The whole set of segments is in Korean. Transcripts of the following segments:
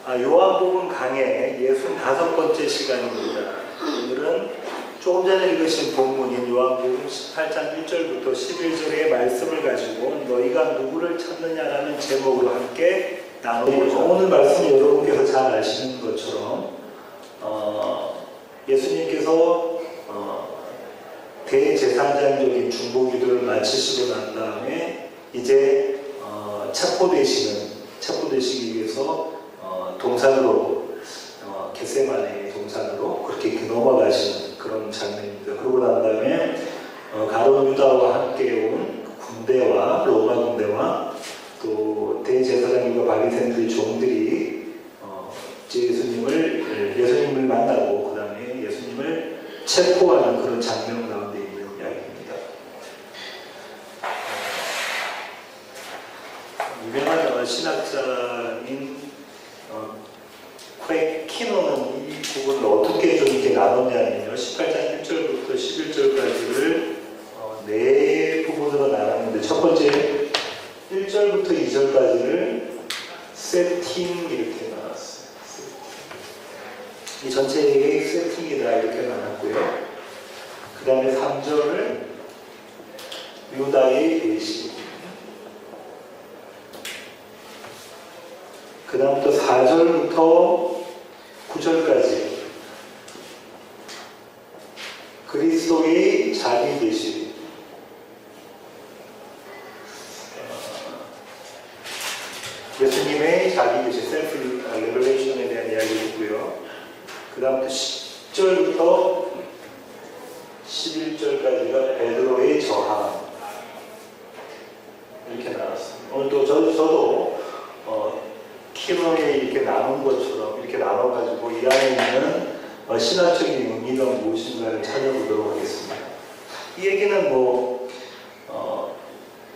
요한복음 강의 65번째 시간입니다. 오늘은 조금 전에 읽으신 본문인 요한복음 18장 1절부터 11절의 말씀을 가지고 너희가 누구를 찾느냐라는 제목으로 함께 나누고자. 오늘 말씀 여러분께서 잘 아시는 것처럼 예수님께서 대제사장적인 중보기도를 마치시고 난 다음에 이제 체포되시기 위해서 동산으로 겟세마네 동산으로 그렇게 넘어가시는 그런 장면입니다. 그러고 난 다음에 가룟 유다와 함께 온 군대와 로마 군대와 또 대제사장님과 바리새인들의 종들이 예수님을 만나고 그 다음에 예수님을 체포하는 그런 장면 가운데 있는 이야기입니다. 유명한 신학자인 퀘키노는 이 부분을 어떻게 좀 이렇게 나눴냐면요, 18장 1절부터 11절까지를 네 부분으로 나눴는데, 첫 번째 1절부터 2절까지를 세팅 이렇게 나눴어요. 이 전체의 세팅이다 이렇게 나눴고요. 그 다음에 3절을 유다의 배신, 그 다음부터 4절부터 9절까지 그리스도의 자기 계시, 예수님의 자기 계시, 셀프 레벨레이션에 대한 이야기를 했고요. 그 다음부터 10절부터 11절까지가 베드로의 저항, 이렇게 나눴습니다. 오늘 또 저도 키노에 이렇게 나눈 것처럼 이렇게 나눠가지고 이 안에 있는 신학적인 의미가 무엇인가를 찾아보도록 하겠습니다. 이 얘기는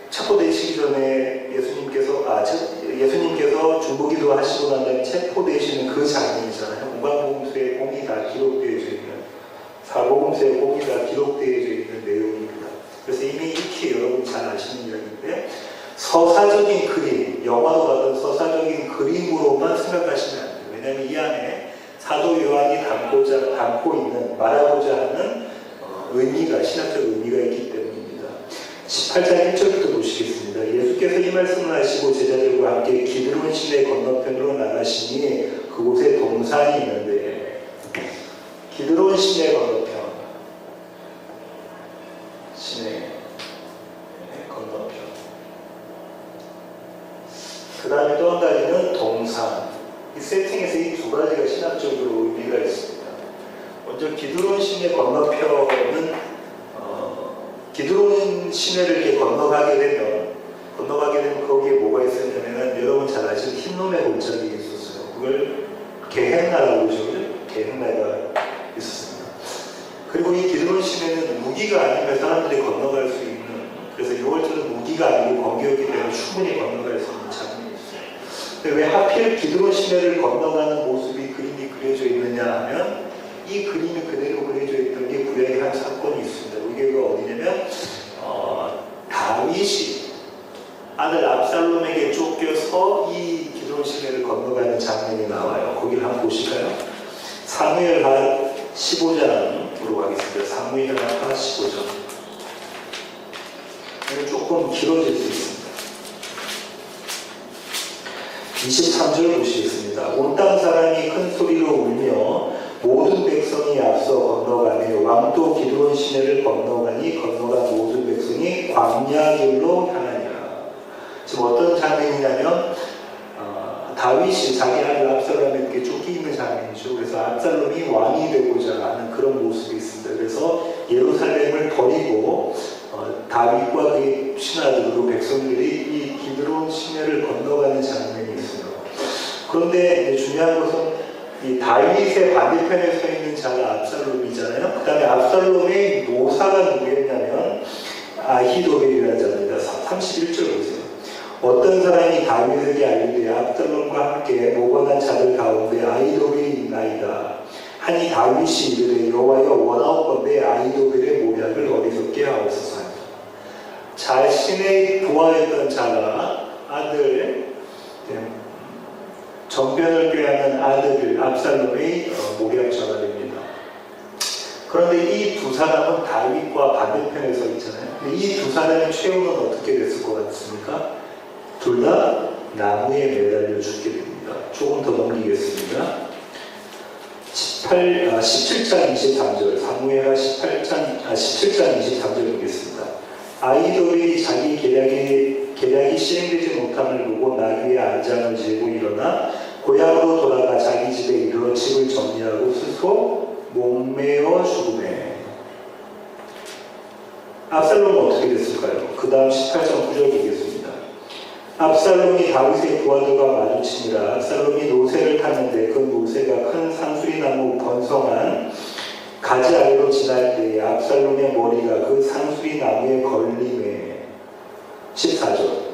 체포되시기 전에 예수님께서 중보기도 하시고 난 다음에 체포되시는 그 장면이잖아요. 무관복음서에 공이 다 기록되어져 있는, 사복음서에 공이 다 기록되어져 있는 내용입니다. 그래서 이미 익히 여러분 잘 아시는 이야기인데, 서사적인 그림, 영화로 봤던 서사적인 그림으로만 생각하시면 안 돼요. 왜냐하면 이 안에 사도 요한이 담고 있는, 말하고자 하는 의미가, 신학적 의미가 있기 때문입니다. 18장 1절부터 보시겠습니다. 예수께서 이 말씀을 하시고 제자들과 함께 기드론 시내 건너편으로 나가시니 그곳에 동산이 있는데, 기드론 시내 건너편, 그 다음에 또 한 가지는 동산. 이 세팅에서 이 두 가지가 신학적으로 의미가 있습니다. 먼저 기드론 시내 건너편은 기드론 시내를 이렇게 건너가게 되면 거기에 뭐가 있었냐면, 여러분 잘 아시는 흰놈의 골짜기가 있었어요. 그걸 게헨나라고 그러죠. 게헨나가 있었습니다. 그리고 이 기드론 시내는 무기가 아니면 사람들이 건너갈 수 있는, 그래서 6월절은 무기가 아니고 번개였기 때문에 충분히 건너갈 수 있는 장면이 있어요. 근데 왜 하필 기드론 시내를 건너가는 모습이 그림이 그려져 있느냐 하면, 이 그림이 그대로 그려져 있던 게 구약의 한 사건이 있습니다. 이게 어디냐면 다윗이 아들 압살롬에게 쫓겨서 이 기드론 시내를 건너가는 장면이 나와요. 거기를 한번 보실까요? 사무엘하 15장으로 가겠습니다. 사무엘하 15장. 조금 길어질 수 있습니다. 23절 보시겠습니다. 온 땅 사람이 큰 소리로 울며 모든 백성이 앞서 건너가며 왕도 기드론 시내를 건너가니 건너간 모든 백성이 광야길로 향하니라. 지금 어떤 장면이냐면 다윗이 자기 아들 압살롬에게 쫓기는 장면이죠. 그래서 압살롬이 왕이 되고자 하는 그런 모습이 있습니다. 그래서 예루살렘을 버리고 다윗과 그의 신하들로 백성들이 이 기드론 시내를 건너가는 장면이 있어요. 그런데 중요한 것은 이 다윗의 반대편에 서 있는 자가 압살롬이잖아요. 그 다음에 압살롬의 노사가 누구였냐면 아히도벨이라는 자입니다. 31절 보세요. 어떤 사람이 다윗에게 알리되 압살롬과 함께 모건한 자들 가운데 아히도벨이 있나이다 하니 다윗이 이르되 여호와여 원하옵건대 아히도벨의 모략을 어리석게 하옵소서. 자신의 부하였던 자가 아들 정변을 꾀하는 아들 압살롬의 모략자가 됩니다. 그런데 이 두 사람은 다윗과 반대편에 서 있잖아요. 이 두 사람의 최후는 어떻게 됐을 것 같습니까? 둘 다 나무에 매달려 죽게 됩니다. 조금 더 넘기겠습니다. 17장 23절, 사무엘하 17장 23절 보겠습니다. 아이돌이 자기 계략이 시행되지 못함을 보고 나귀의 안장을 지고 일어나 고향으로 돌아가 자기 집에 이르러 집을 정리하고 스스로 목매어 죽음에. 압살롬은 어떻게 됐을까요? 그 다음 18장 9절 보겠습니다. 압살롬이 다윗의 부하들과 마주치니라. 압살롬이 노새를 탔는데 그 노새가 큰 상수리나무 번성한 가지 아래로 지날 때에 압살롬의 머리가 그 상수리나무에 걸림에. 14절.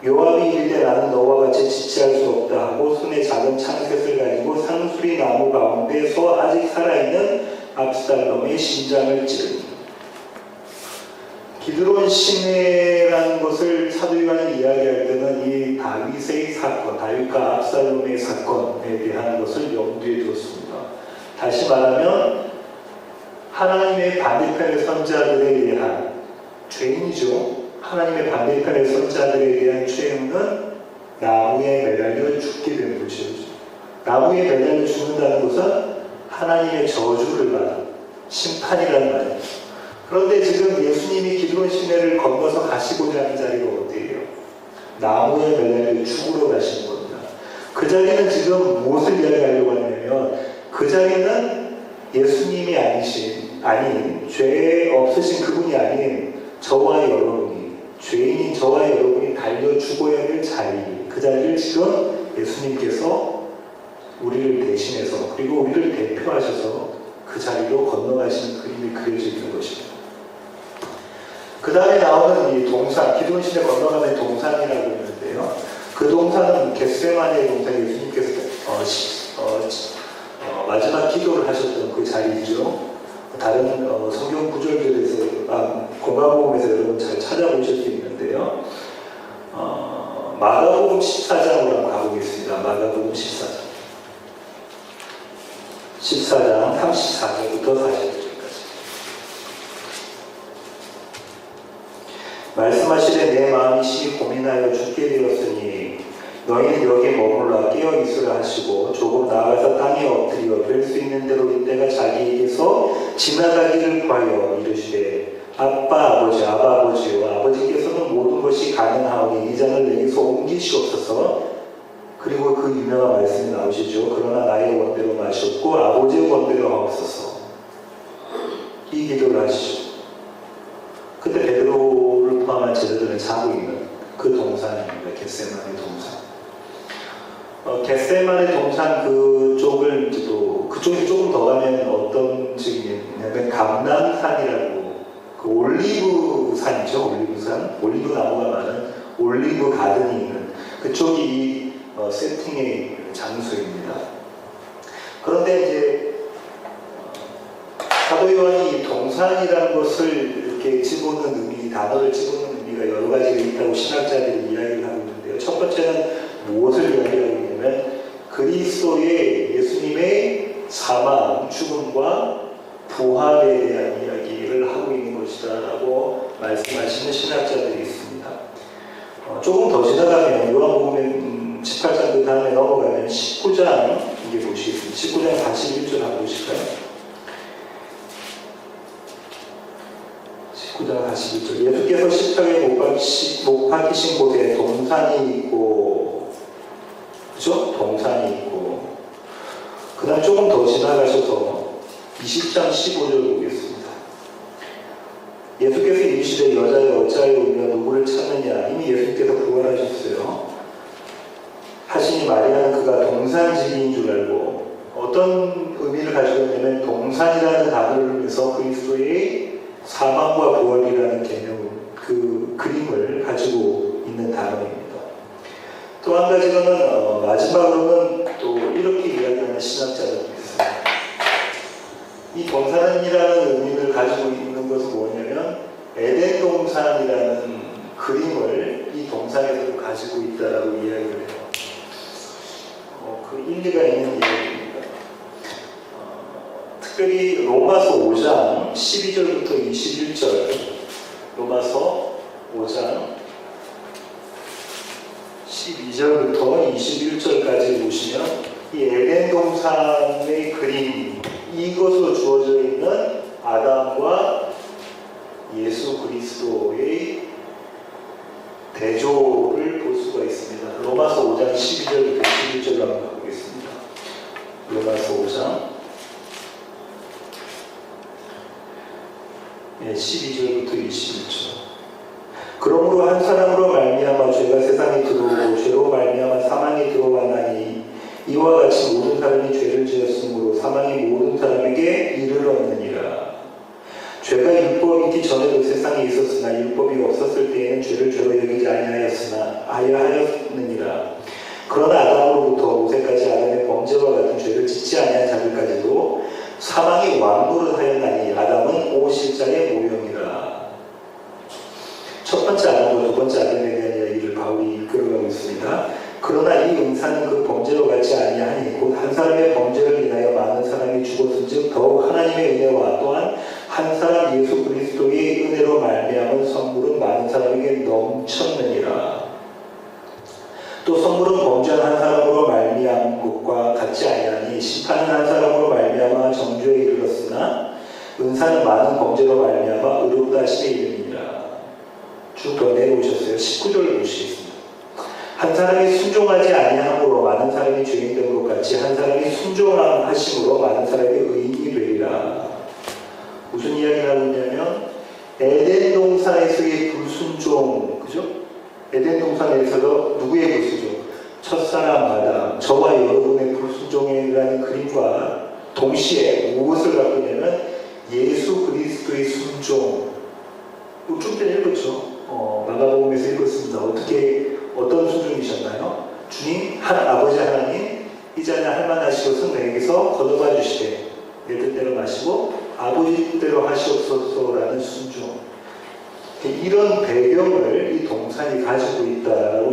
요압이 이르되 나는 너와 같이 지체할 수 없다 하고 손에 작은 창셋을 가지고 상수리나무 가운데서 아직 살아있는 압살롬의 심장을 찌르니. 기드론 시내라는 것을 사도 요한이 이야기할 때는 이 다윗의 사건, 다윗과 압살롬의 사건에 대한 것을 염두에 두었습니다. 다시 말하면 하나님의 반대편의 선자들에 대한 죄인이죠. 하나님의 반대편의 선자들에 대한 죄는 나무에 매달려 죽게 되는 것이죠. 나무에 매달려 죽는다는 것은 하나님의 저주를 받은 심판이라는 말이죠. 그런데 지금 예수님이 기드론 시내를 건너서 가시고자 하는 자리가 어디예요? 나무에 매달려 죽으러 가시는 겁니다. 그 자리는 지금 무엇을 이야기하려고 하냐면 그 자리는 예수님이 아닌 죄 없으신 그분이 아닌 저와 여러분이, 죄인인 저와 여러분이 달려 죽어야 될 자리, 그 자리를 지금 예수님께서 우리를 대신해서 그리고 우리를 대표하셔서 그 자리로 건너가시는 그림이 그려져 있는 것입니다. 그 다음에 나오는 이 동산, 기드론 시내 건너가는 동산이라고 있는데요. 그 동산은 겟세마네 동산, 예수님께서 마지막 기도를 하셨던 그 자리이죠. 다른 성경 구절들에서 공간복음에서 여러분 잘 찾아보실 수 있는데요. 마가복음 14장으로 한번 가보겠습니다. 마가복음 14장 34절부터 40절까지 말씀하시되 내 마음이 심히 고민하여 죽게 되었으니 너희는 여기 머물러 깨어 있으라 하시고 조금 나아가서 땅에 엎드려 뵐 수 있는 대로 이때가 자기에게서 지나가기를 구하여 이르시되 아빠 아버지와 아버지께서는 모든 것이 가능하오니 이 잔을 내게서 옮기시옵소서. 그리고 그 유명한 말씀이 나오시죠. 그러나 나의 원대로 마시옵고 아버지의 원대로 하옵소서. 이 기도를 하시죠. 그때 베드로를 포함한 제자들은 자고 있는 그 동산입니다. 겟세마네 동산. 겟세마네 동산 그쪽에 조금 더 가면 어떤 지역이냐면 감람산이라고, 그 올리브산이죠. 올리브산, 올리브 나무가 많은 올리브 가든이 있는 그쪽이 이 세팅의 장소입니다. 그런데 이제 사도 요한이 동산이라는 것을 이렇게 집어넣는 의미, 단어를 집어넣는 의미가 여러 가지가 있다고 신학자들이 이야기를 하고 있는데요. 첫 번째는 무엇을 이야기하고 있냐면 그리스도의 예수님의 사망, 죽음과 부활에 대한 이야기를 하고 있는 것이다 라고 말씀하시는 신학자들이 있습니다. 조금 더 지나가면 요한복음 18장 그 다음에 넘어가면 19장 이게 보시겠습니다. 19장 41절 한번 보실까요? 19장 41절. 예수께서 십자가에 못 박히신 곳에 동산이 있고, 그죠? 동산이 있고, 그 다음 조금 더 지나가셔서 20장 15절 보겠습니다. 예수께서 이르시되 여자여 어찌하여 우리가 누구를 찾느냐. 이미 예수님께서 부활하셨어요. 하시니 마리아는 그가 동산지기인 줄 알고, 어떤 의미를 가지고 있냐면 동산이라는 단어를 통해서 그리스도의 사망과 부활이라는 개념, 그 그림을 가지고 있는 단어입니다. 또 한 가지로는 마지막으로는 또 이렇게 이야기하는 신학자들이 있습니다. 이 동산이라는 의미를 가지고 있는 것은 뭐냐면 에덴 동산이라는 그림을 이 동산에서 가지고 있다라고 이야기를 해요. 그 일리가 있는 이야기. 5장 12절부터 21절, 로마서 5장 12절부터 21절까지 보시면 이 에덴 동산의 그림, 이것으로 주어져 있는 아담과 예수 그리스도의 대조를 볼 수가 있습니다. 로마서 5장 12절부터 21절로 한번 가보겠습니다. 로마서 5장 12절부터 21절. 그러므로 한 사람으로 말미암아 죄가 세상에 들어오고 죄로 말미암아 사망이 들어왔나니 이와 같이 모든 사람이 죄를 지었으므로 사망이 모든 사람에게 이르렀느니라. 죄가 율법이 있기 전에도 세상에 있었으나 율법이 없었을 때에는 죄를 죄로 여기지 아니하였느니라. 그러나 아담으로부터 모세까지 아담의 범죄와 같은 죄를 짓지 아니한 자들까지도 사망이 왕노릇하였나니 아담은 오실자의 모형이라. 첫 번째 아담과 두 번째 아담에 대한 이야기를 바울이 이끌어가고 있습니다. 그러나 이 은사는 그 범죄로 같지 아니하니 곧 한 사람의 범죄를 인하여 많은 사람이 죽었은즉 더욱 하나님의 은혜와 또한 한 사람 예수 그리스도의 은혜로 말미암은 선물은 많은 사람에게 넘쳤느니라. 또 선물은 범죄한 한 사람으로 말미암은 것과 같지 아니하니 심판은 한 사람으로 말미암아 정죄에 이르렀으나 은사는 많은 범죄로 말미암아 의롭다 하심에 이르니라. 쭉 더 내려오셨어요. 19절 보시겠습니다. 한 사람이 순종하지 아니함으로 많은 사람이 죄인 된 것 같이 한 사람이 순종하심으로 많은 사람이 의인이 되리라. 무슨 이야기를 하고 있냐면 에덴 동산에서의 불순종, 그죠? 에덴 동산에서도 누구의 불순종? 첫사람 아담, 저와 여러분의 불순종이라는 그림과 동시에 무엇을 갖고 있냐면 예수 그리스도의 순종. 좀 전에 읽었죠? 마가복음에서 읽었습니다. 어떤 순종이셨나요? 주님, 아버지 하나님, 이 잔을 할만하시고서 내게서 거둬봐 주시되 내 뜻대로 마시고 아버지 뜻대로 하시옵소서라는 순종. 이런 배경을 이 동산이 가지고 있다고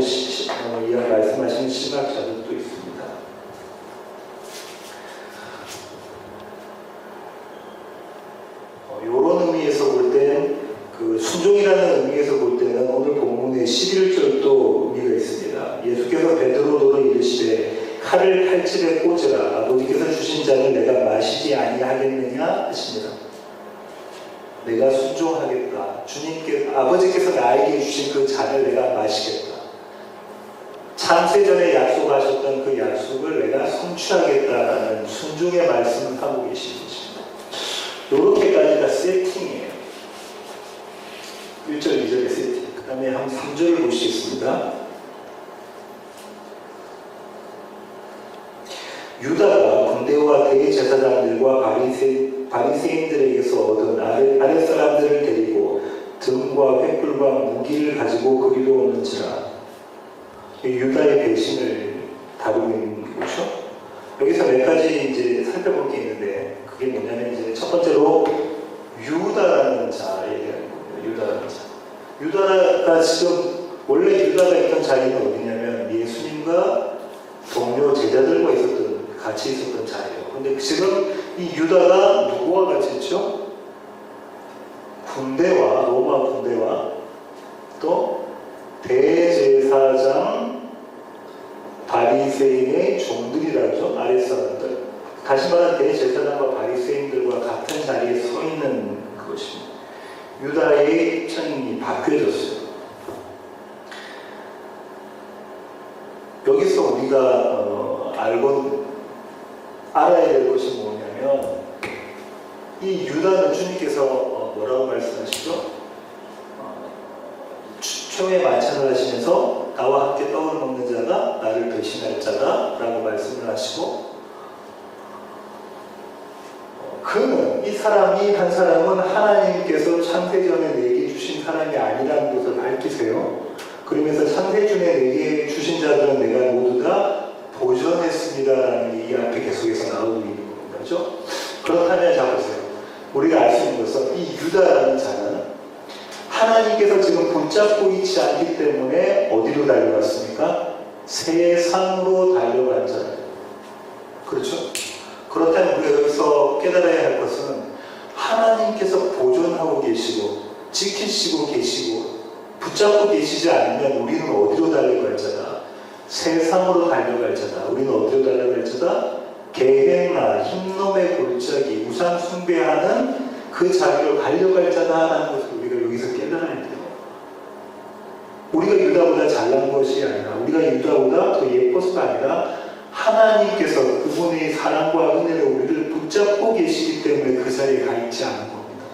말씀하시는 신학자들도 있습니다. 이런 의미에서 볼 때는 그 순종이라는 의미에서 볼 때는 오늘 본문의 11절도 의미가 있습니다. 예수께서 베드로로 이르시되 칼을 팔집에 꽂으라. 아버지께서 주신 잔을 내가 마시지 아니하겠느냐 하십니다. 내가 순종하겠다. 아버지께서 나에게 주신 그 잔을 내가 마시겠다. 창세전에 약속하셨던 그 약속을 내가 성취하겠다라는 순종의 말씀을 하고 계신 것입니다. 이렇게까지가 세팅이에요. 1절, 2절의 세팅. 그 다음에 한 3절을 보시겠습니다. 유다가 군대와 대제사장들과 바리새인들에게서 얻은 아랫사람들을 데리고 등과 횃불과 무기를 가지고 그리로 오는지라. 유다의 배신을 다루고 있는 거죠. 여기서 몇 가지 이제 살펴볼 게 있는데 그게 뭐냐면 이제 첫 번째로 유다라는 자에 대한 거예요. 유다라는 자. 유다가 지금 원래 유다가 있던 자리는 어디냐면 예수님과 동료 제자들과 같이 있었던 자예요. 그런데 지금 이 유다가 누구와 같이 있죠? 로마 군대와 또 대제사장 바리새인의 종들이라죠. 아랫사람들. 다시 말하면 대제사장과 바리새인들과 같은 자리에 서 있는 그것입니다. 유다의 입장이 바뀌어졌어요. 여기서 우리가 알아야 될 것이 뭐냐면 이 유다는 주님께서 뭐라고 말씀하시죠? 최후의 만찬을 하시면서 나와 함께 떡을 먹는 자가 나를 배신할 자다 라고 말씀을 하시고 한 사람은 하나님께서 창세전에 내게 주신 사람이 아니라는 것을 밝히세요. 그러면서 창세전에 내게 주신 자들은 내가 모두 다 보존했습니다라는 이 앞에 계속해서 나오고 있는 겁니다. 그렇죠? 그렇다면 자 보세요. 우리가 알 수 있는 것은 이 유다라는 자는 하나님께서 지금 붙잡고 있지 않기 때문에 어디로 달려갔습니까? 세상으로 달려간 자예요. 그렇죠? 그렇다면 우리가 여기서 깨달아야 할 것은 하나님께서 보존하고 계시고 지키시고 계시고 붙잡고 계시지 않으면 우리는 어디로 달려갈자다? 세상으로 달려갈자다. 우리는 어디로 달려갈자다? 계획나 힘놈의 골짜기, 우상 숭배하는 그 자리로 달려갈자다라는 것을 우리가 여기서 깨달아야 돼요. 우리가 유다보다 잘난 것이 아니라, 우리가 유다보다 더 예뻐서가 아니라 하나님께서 그분의 사랑과 은혜로 우리를 붙잡고 계시기 때문에 그 자리에 가 있지 않은 겁니다.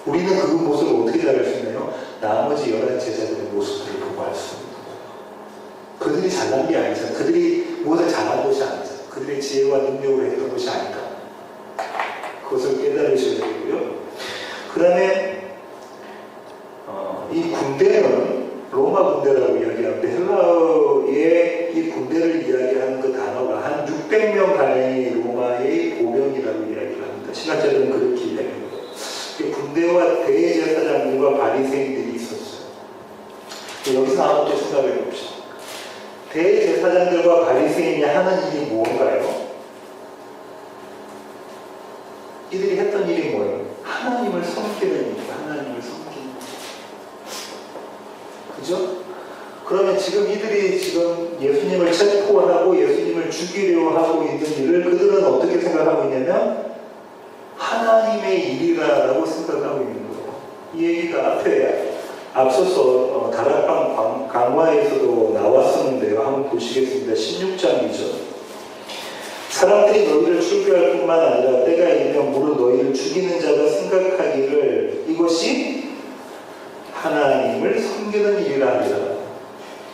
우리는 그 모습을 어떻게 잘 알 수 있나요? 나머지 11 제자들의 모습들을 보고 알 수 있는 거예요. 그들이 잘난 게 아니잖아. 그들이 무엇을 잘한 것이 아니잖아. 그들의 지혜와 능력으로 했던 것이 아니다. 그것을 깨달으셔야 되고요. 그 다음에 이 군대는 로마 군대라고 이야기하는데 헬라어의 이 군대를 이야기하는 그 단어가 한 600명 가량의 로마의 보병이라고 이야기를 합니다. 신학자들은 그렇게 이야기합니다. 군대와 대제사장들과 바리새인들이 있었어요. 여기서 한번 또 생각해 봅시다. 대제사장들과 바리새인이 하는 일이 무언가요? 이들이 했던 일이 뭐예요? 하나님을 섬기는 일이에요. 하나님을 섬기는 일. 그죠? 그러면 지금 이들이 지금 예수님을 체포하고 예수님을 죽이려 하고 있는 일을 그들은 어떻게 생각하고 있냐면 하나님의 일이라고 생각하고 있는 거예요. 이 얘기가 앞서서 다락방 강화에서도 나왔었는데요. 한번 보시겠습니다. 16장이죠. 사람들이 너희를 출교할 뿐만 아니라 때가 이르면 무릇 너희를 죽이는 자가 생각하기를 이것이 하나님을 섬기는 일이라 하리라.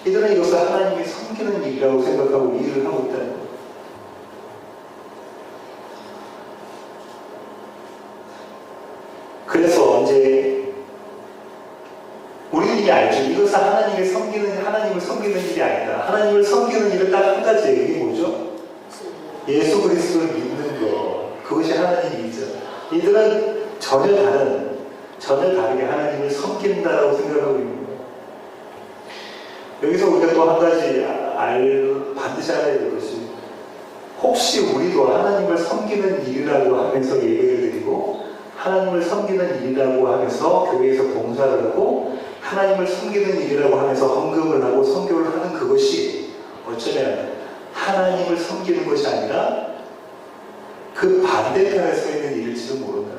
이들은 이것을 하나님이 섬기는 일이라고 생각하고 일을 하고 있다는 거예요. 그래서 이제 우리는 이게 알죠. 이것은 하나님을 섬기는 일이 아니다. 하나님을 섬기는 일은 딱 한 가지예요. 이게 뭐죠? 예수 그리스도를 믿는 것. 그것이 하나님이죠. 이들은 전혀 다르게 하나님을 섬긴다라고 생각하고 있는 거예요. 여기서 우리가 또 한 가지 반드시 알아야 될 것이, 혹시 우리도 하나님을 섬기는 일이라고 하면서 예배를 드리고 하나님을 섬기는 일이라고 하면서 교회에서 봉사를 하고 하나님을 섬기는 일이라고 하면서 헌금을 하고 선교를 하는 그것이 어쩌면 하나님을 섬기는 것이 아니라 그 반대편에 서 있는 일일지도 모른다.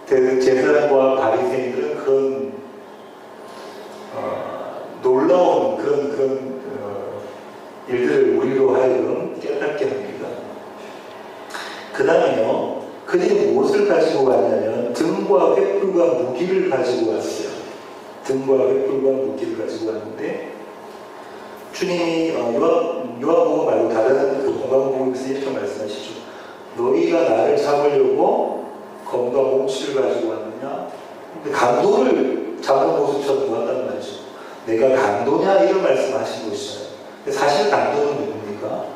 제사장과 바리새인들은 그런 놀라운 그런 일들을 우리로 하여금 깨닫게 합니다. 그 다음에요, 그들이 무엇을 가지고 왔냐면 등과 횃불과 무기를 가지고 왔어요. 등과 횃불과 무기를 가지고 왔는데, 주님이 요한복음 말고 다른 그 공강복음에서 이렇게 말씀하시죠. 너희가 나를 잡으려고 검과 몽치를 가지고 왔느냐? 근데 강도를 잡는 모습처럼 보았단 말이죠. 내가 강도냐? 이런 말씀하신 것이잖아요. 근데 사실 강도는 누굽니까?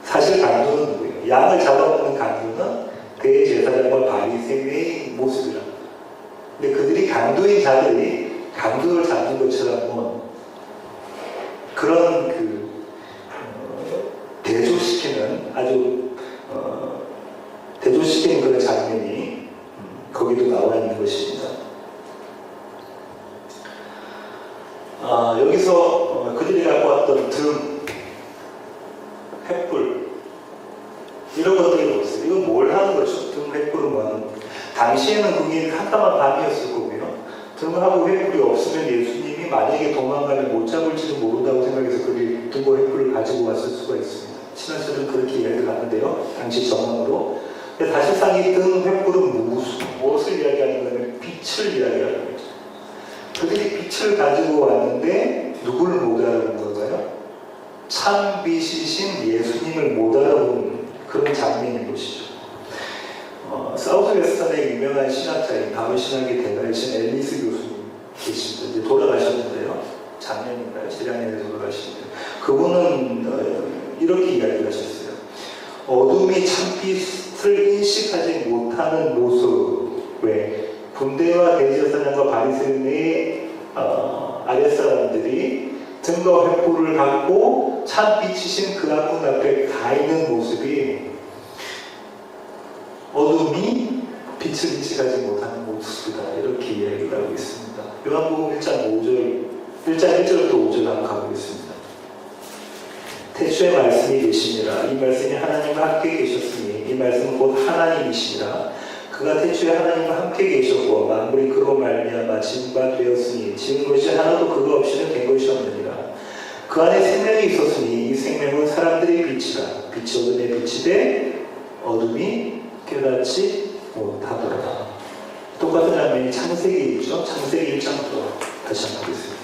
사실 강도는 누구예요? 양을 잡아먹는 강도는 대제사장과 바리새인의 모습이라. 근데 그들이 강도인 자들이 강도를 잡는 것처럼 그런 대조시키는 아주 대조시키는 그런 장면이 거기도 나와 있는 것입니다. 여기서 그들이 갖고 왔던 등, 횃불 이런 것들이 없어요. 이건 뭘 하는 거죠? 등, 횃불은 뭐는 당시에는 그게 깜깜한 밤이었을 거고요. 등하고 횃불이 없으면 예수님이 만약에 도망가면 못 잡을지도 모른다고 생각해서 그들이 등과 횃불을 가지고 왔을 수가 있습니다. 신학자들은 그렇게 이야기를 하는데요. 당시 정황으로. 근데 사실상 이 등, 횃불은 무엇을 이야기하는 거냐면 빛을 이야기하는 거죠. 그들이 빛을 가지고 왔는데 누구를 못 알아본 건가요? 참 빛이신 예수님을 못 알아본 그런 장면인 것이죠. 사우스웨스턴의 유명한 신학자인 바울신학의 대가이신 앨리스 교수님 계십니다. 이제 돌아가셨는데요. 작년인가요? 재작년에 돌아가셨는데 그분은 이렇게 이야기를 하셨어요. 어둠이 참빛을 인식하지 못하는 모습에 군대와 대제사장과 바리새인의 아랫사람들이 등과 횃불을 갖고 그리고 참 빛이신 그 문 앞에 가 있는 모습이 어둠이 빛을 인식하지 못하는 모습이다. 이렇게 이야기를 하고 있습니다. 요한복음 1장 1절부터 5절 한번 가보겠습니다. 태초에 말씀이 계시니라. 이 말씀이 하나님과 함께 계셨으니 이 말씀은 곧 하나님이시니라. 그가 태초에 하나님과 함께 계셨고 만물이 그로 말미암아 지은 바 되었으니 지은 것이 하나도 그가 없이는 된 것이 없느니라. 그 안에 생명이 있었으니 이 생명은 사람들의 빛이라. 빛이 어둠에 비치되 어둠이 깨닫지 못하더라. 똑같은 장면이 창세기 있죠. 창세기 1장부터 다시 한번 보겠습니다.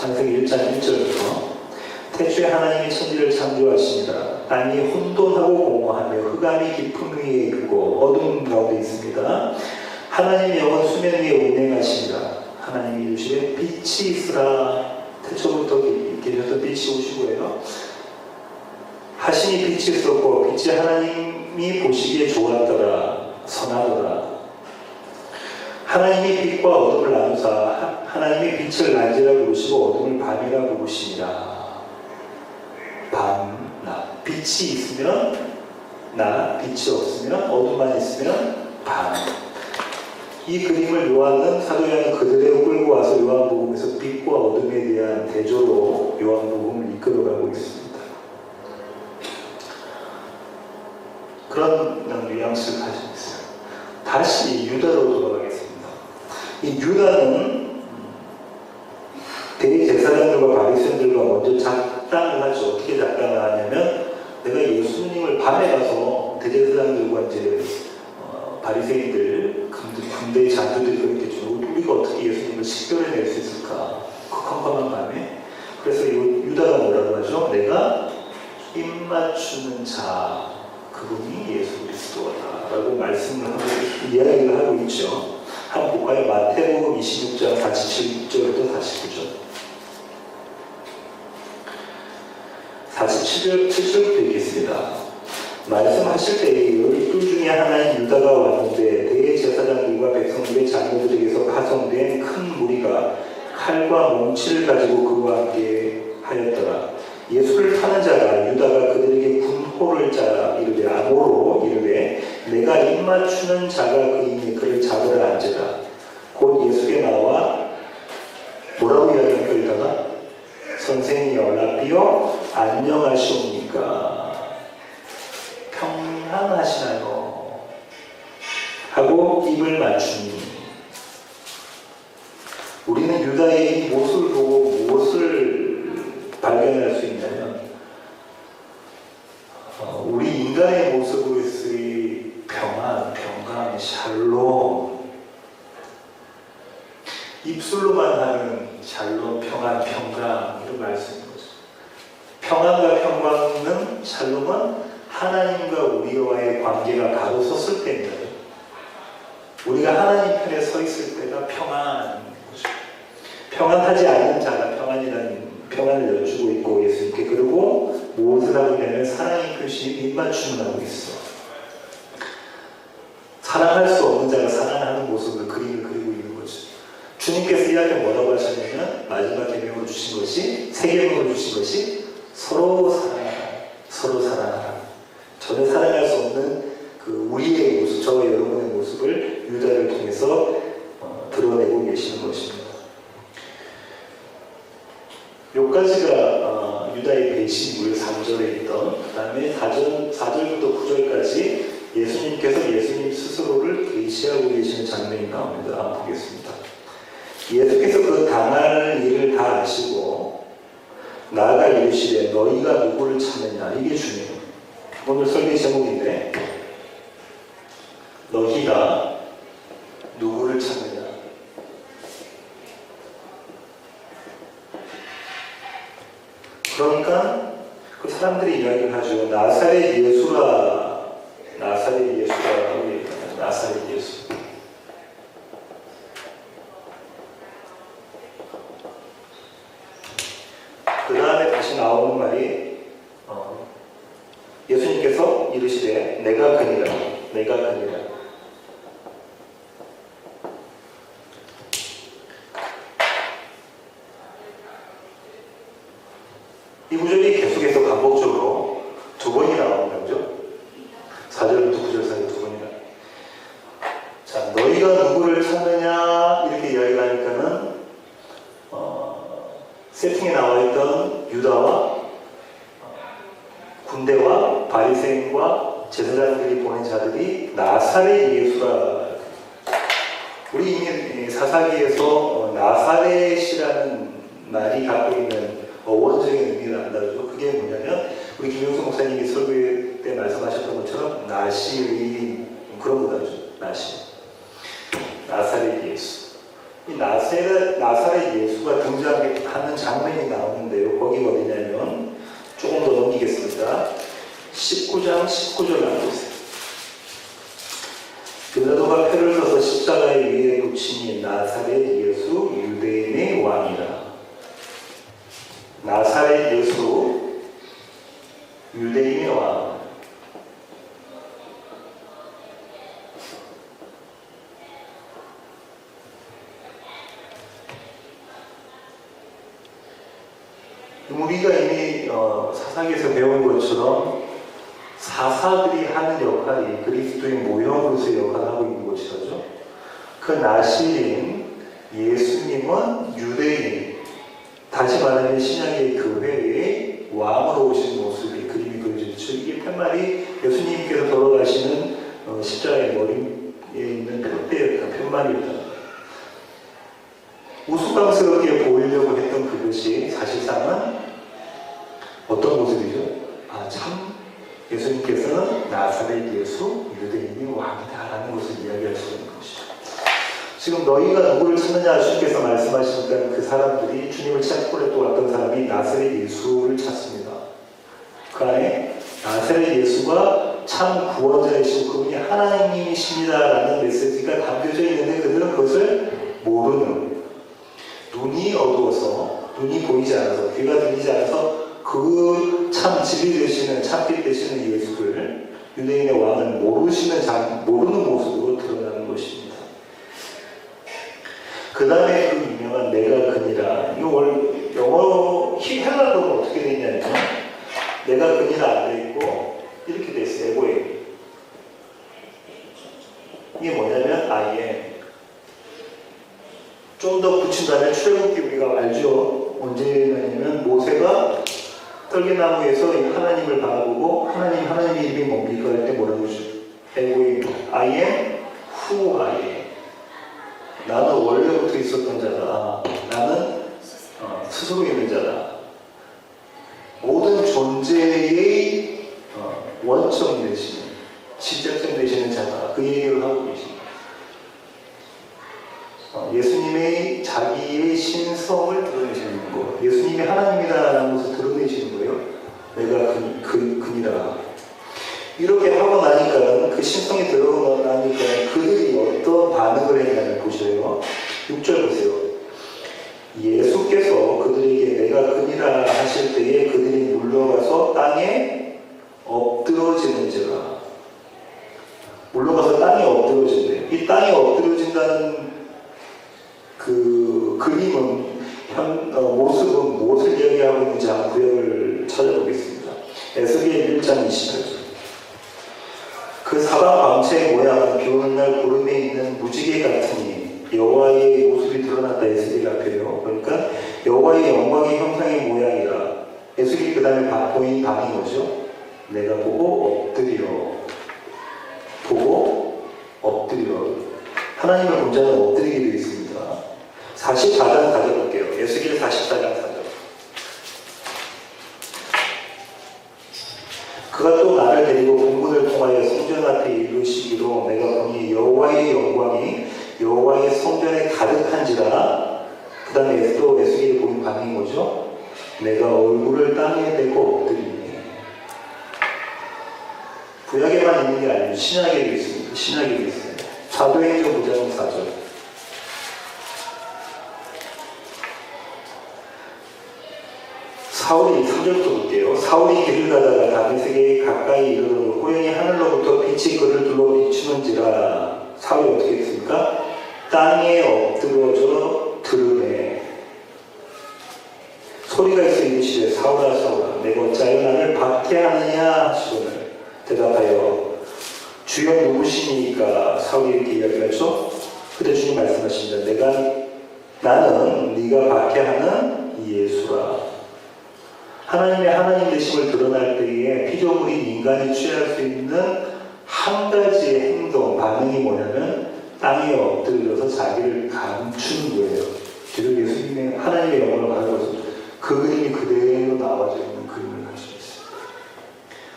창세기 1장 1절부터 태초에 하나님이 천지를 창조하시니라. 땅이 혼돈하고 공허하며 흑암이 깊음 위에 있고 어둠 가운데 있습니다. 하나님의 영은 수면 위에 운행하시니라. 하나님이 이르시되 빛이 있으라. 태초부터 계셨던 빛이 오시고요. 하시니 빛이 있었고 빛이 하나님이 보시기에 좋았더라. 선하더라. 하나님이 빛과 어둠을 나누사 하나님이 빛을 낮이라 부르시고 어둠을 밤이라 부르시니라. 밤, 낮. 빛이 있으면 낮, 빛이 없으면 어둠만 있으면 밤. 이 그림을 요한은 사도 요한은 그대로 끌고 와서 요한복음에서 빛과 어둠에 대한 대조로 요한복음을 이끌어가고 있습니다. 그런 뉘앙스를 가지고 있어요. 다시 유다로 돌아가겠습니다. 이 유다는 대제사장들과 바리새인들과 먼저 작당을 하죠. 어떻게 작당을 하냐면 내가 예수님을 밤에 가서 대제사장들과 이제 바리새인들 군대의 장교들이 그랬겠죠. 우리가 어떻게 예수님을 식별해낼 수 있을까? 그 컴컴한 밤에. 그래서 유다가 뭐라고 하죠? 내가 입맞추는 자 그분이 예수 그리스도다 라고 말씀을 하고 이야기를 하고 있죠. 한번 볼까요? 마태복음 26장 47절부터 49절. 47절부터 읽겠습니다. 말씀하실 때에 열둘 중에 하나인 유다가 왔는데 대제사장들과 백성들의 장로들에게서 파송된 큰 무리가 칼과 몽치를 가지고 그와 함께 하였더라. 예수를 타는 자가 유다가 그들에게 군호를 짜라 이르되 암호로 이르되 내가 입맞추는 자가 그이니 그를 잡으라 앉으라. 곧 예수께 나와 뭐라고 이야기합니까? 유다가 선생이여 라삐여 안녕하시옵니까? 평안하시나요? 하고 입을 맞추니 우리는 유다의 이 모습을 보고 무엇을 발견할 수 있냐면 우리 인간의 모습으로서의 평안, 평강, 샬롬 입술로만 하는 샬롬, 평안, 평강 이런 말씀인 거죠. 평안과 평강은 샬롬은 하나님과 우리와의 관계가 바로 섰을 때입니다. 우리가 하나님 편에 서 있을 때가 평안인 거죠. 평안하지 않는 자가 평안을 여쭈고 있고 예수님께 그리고 무엇을 하고 있냐면 사랑의 표시 입맞춤을 하고 있어. 사랑할 수 없는 자가 사랑하는 모습을 그림을 그리고 있는 거죠. 주님께서 이야기 뭐라고 하셨냐면 마지막 계명을 주신 것이 새 계명을 주신 것이 서로 사랑하라. 전혀 사랑할 수 없는 그 우리의 모습, 저와 여러분의 모습을 유다를 통해서 드러내고 계시는 것입니다. 여기까지가 유다의 배신물 3절에 있던 그 다음에 4절부터 9절까지 예수님께서 예수님 스스로를 계시하고 계시는 장면이 나옵니다. 한번 보겠습니다. 예수께서 그 당할 일을 다 아시고 나아가 이르시되 너희가 누구를 찾느냐. 이게 중요해요. 오늘 설교 제목인데 너희가 누구를 찾느냐. 그러니까 그 사람들이 이야기를 하죠. 나사렛 예수라 나사렛 예수. 그 다음에 다시 나오는 말이 예수님께서 이르시되 내가 그니라. 이 구절이 계속해서 반복적으로 두 번이 나옵니다. 그죠? 4절부터 9절 사이 두 번이나. 자, 너희가 누구를 찾느냐 이렇게 이야기를 하니까는 세팅에 나와 있던 유다와 군대와 바리새인과 제사장들이 보낸 자들이 나사렛 예수라. 우리 이미 사사기에서 나사렛이라는 말이 갖고 있는 어원적인 의미를 안다죠. 그게 뭐냐면 우리 김용수 목사님이 설교 때 말씀하셨던 것처럼 나시의 그런 거죠. 나사렛 예수. 이 나사렛 예수가 등장하는 장면이 나오는데요. 거기가 어디냐면 조금 더 넘기겠습니다. 19장 19절 나오세요. 빌라도가 표를 써서 십자가에 위에 붙이니 나사렛 예수 유대인의 왕이라. 나사렛 예수 유대인의 왕. 우리가 이미 사사기에서 배운 것처럼 사사들이 하는 역할이 그리스도의 모형으로서의 역할을 하고 있는 것이죠. 그 나시린 예수님은 유대인, 다시 말하면 신약의 교회의 왕으로 오신 모습이 그림이 그려지죠. 이게 팻말이 예수님께서 돌아가시는 십자가의 머리에 있는 팻대였다, 팻말이었다. 우스꽝스럽게 보이려고 했던 그것이 사실상은 어떤 모습이죠? 참 예수님께서는 나사렛 예수 유대인이 왕이다라는 것을 이야기할 수 있는 것이죠. 지금 너희가 누구를 찾느냐 주님께서 말씀하시니까 그 사람들이 주님을 찾고 또 어떤 사람이 나사렛 예수를 찾습니다. 그 안에 나사렛 예수가 참 구원자이시고 그분이 하나님이십니다라는 메시지가 담겨져 있는데 그들은 그것을 모르는, 눈이 어두워서, 눈이 보이지 않아서, 귀가 들리지 않아서 그 참 진리 되시는, 참빛 되시는 예수를 유대인의 왕은 모르는 모습으로 드러나는 것입니다. 그 다음에 그 유명한 내가 그니라. 이거 영어 헬라어로는 어떻게 되냐면 내가 그니라 안 돼 있고 이렇게 돼 있어요. 에고에. 이게 뭐냐면 I am. 좀 더 붙인다면 출애굽기 우리가 알죠. 언제냐면 모세가 떨기나무에서 하나님을 바라보고 하나님의 이름이 뭡니까 할 때 뭐라고 그러죠? 에고에 I am who I am. 나는 원래부터 있었던 자다. 나는 스스로 있는 자다. 모든 존재의 원점 되시는, 시작점 되시는 자다. 그 얘기를 하고 계십니다. 예수님의 자기의 신성을 드러내시는 거, 예수님이 하나님이라는 것을 드러내시는 거예요. 내가 그니라. 이렇게 하고 나니까, 그 신성이 드러나니까 그들이 어떤 반응을 했냐면 보세요. 6절 보세요. 예수께서 그들에게 내가 그니라 하실 때에 그들이 물러가서 땅에 엎드러지는지라. 물러가서 땅에 엎드러진대요. 이 땅에 엎드러진다는 그 그림은 모습은 무엇을 이야기하고 있는지 한번 구역을 찾아보겠습니다. 에스겔 1장 28절. 그 사방 광채의 모양은 비 오는 날 구름에 있는 무지개 같으니 여호와의 모습이 드러났다. 에스겔 앞에요. 그러니까 여호와의 영광의 형상의 모양이라. 에스겔이 그 다음에 보인 방이 뭐죠? 내가 보고 엎드려. 하나님을 본 자는 엎드리게 되어 있습니다. 44장 가져볼게요. 에스겔 44장 4절. 그가 또 나를 데리고 공문을 통하여 성전 앞에 이르시기로 내가 보니 여호와의 영광이 여호와의 성전에 가득한지라. 그 다음에 또 에스겔이 보인 반응이 뭐죠? 내가 얼굴을 땅에 대고 엎드리니. 구약에만 있는 게 아니고 신약에도 있습니다. 신약에도 있어요. 사도행전 9장 4절. 사울이 3절부터 볼게요. 사울이 길을 가다가 다윗에게 가까이 이르러 호영이 하늘로부터 빛이 그를 둘러 비추는지라. 사울이 어떻게 했습니까? 땅에 엎드러져 들으매. 소리가 있으니 이르시되 사울아 사울아 내가 어찌하여 나를 박해하느냐 하시거늘 대답하여 주여 누구시니까 사울이 이렇게 이야기하죠. 그때 주님 말씀하십니다. 나는 네가 박해하는 예수라. 하나님의 하나님 되심을 드러날 때에 피조물인 인간이 취할 수 있는 한 가지의 행동, 반응이 뭐냐면 땅에 엎드려서 자기를 감추는 거예요. 기도 예수님의 하나님의 영광을 바라보면서 그 그림이 그대로 나와져 있는 그림을 가지고 있습니다.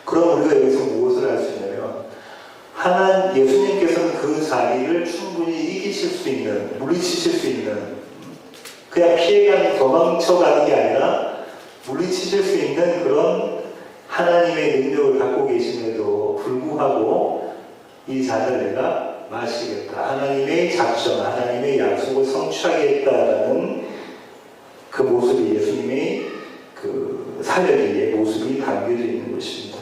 그럼 우리가 여기서 무엇을 할 수 있냐면 예수님께서는 그 자리를 충분히 이기실 수 있는, 물리치실 수 있는, 그냥 피해가는, 도망쳐가는 게 아니라 물리치실 수 있는 그런 하나님의 능력을 갖고 계심에도 불구하고 이 잔을 내가 마시겠다. 하나님의 작전, 하나님의 약속을 성취하겠다라는 그 모습이 예수님의 그 사역의 모습이 담겨져 있는 것입니다.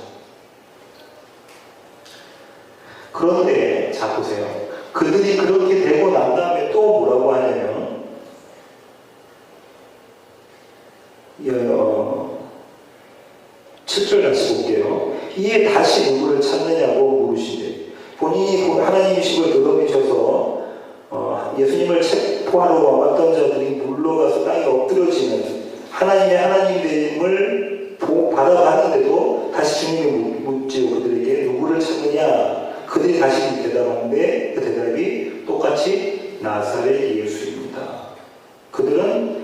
그런데 자 보세요. 그들이 그렇게 되고 난 다음에 또 뭐라고 하냐면 7절 다시 볼게요. 이에 다시 누구를 찾느냐고 물으시되 본인이 하나님이시고 늘어미셔서 예수님을 체포하러 왔던 자들이 물러가서 땅에 엎드러지는 하나님의 하나님됨을 바라봤는데도 다시 주님이 묻지요. 그들에게 누구를 찾느냐. 그들이 다시 대답하는데 그 대답이 똑같이 나사렛 예수입니다. 그들은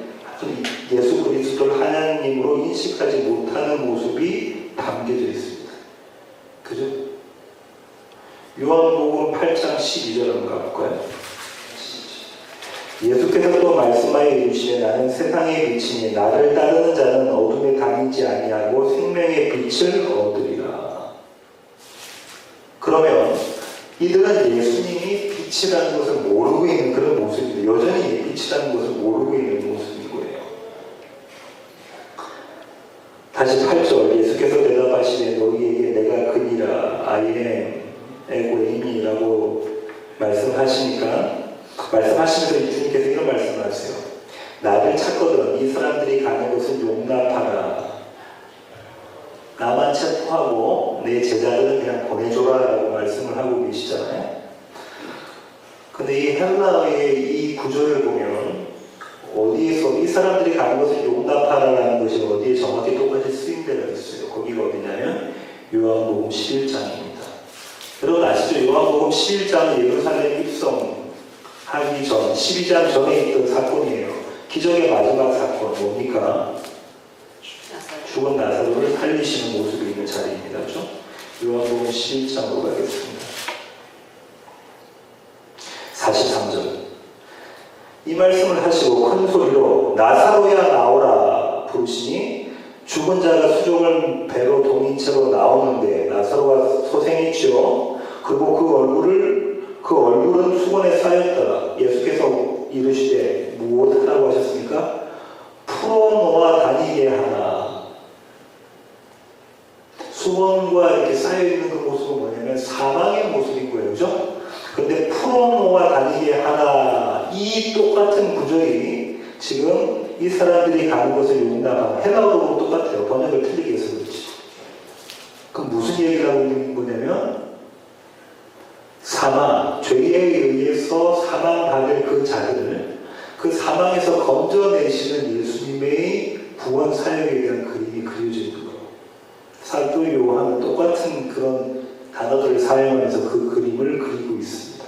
예수 그리스도를 하나님으로 인식하지 못하는 모습이 담겨져 있습니다. 그죠? 요한복음 8장 12절 한번 가볼까요? 예수께서 또 말씀하여 이르시되 나는 세상의 빛이니 나를 따르는 자는 어둠에 다니지 아니하고 생명의 빛을 얻으리라. 그러면 이들은 예수님이 빛이라는 것을 모르고 있는 그런 모습인데 여전히 빛이라는 것을 모르고 있는 모습인 거예요. 다시 8절 예수께서 대답하시되 너희에게 내가 그니라 I am 에고임이라고 말씀하시면서 주님께서 이런 말씀을 하세요. 나를 찾거든 이 사람들이 가는 것을 용납하라. 나만 체포하고 내 제자들은 그냥 보내줘라 라고 말씀을 하고 계시잖아요. 근데 이 헬라어의 이 구절을 보면 어디에서 이 사람들이 가는 것을 용납하라라는 것이 어디에 정확히 똑같이 쓰임되어 있어요. 거기가 어디냐면 요한복음 11장입니다. 여러분 아시죠? 요한복음 11장은 예루살렘 입성하기 전 12장 전에 있던 사건이에요. 기적의 마지막 사건 뭡니까? 죽은 나사로를 살리시는 모습이 있는 자리입니다. 그렇죠? 요한복음 11장으로 가겠습니다. 43절 이 말씀을 하시고 큰 소리로 나사로야 나오라 부르시니 죽은 자가 수종을 배로 동인 채로 나오는데 나사로가 소생했지요. 그리고 그 얼굴은 수건에 쌓였더라. 예수께서 이르시되 무엇하라고 하셨습니까? 풀어놓아 다니게 하라. 수건과 이렇게 쌓여있는 그 모습은 뭐냐면 사망의 모습인 거예요. 그죠? 근데 풀어놓아 다니게 하라. 이 똑같은 구절이 지금 이 사람들이 가는 것을 용납하는 헬라어로 똑같아요. 번역을 틀리게 해서 그렇지. 그럼 무슨 얘기를 하고 있는 거냐면 사망, 죄에 의해서 사망받을 그 자들을 그 사망에서 건져내시는 예수님의 구원 사역에 대한 그림이 그려져 있는 거예요. 사도 요한은 똑같은 그런 단어들을 사용하면서 그 그림을 그리고 있습니다.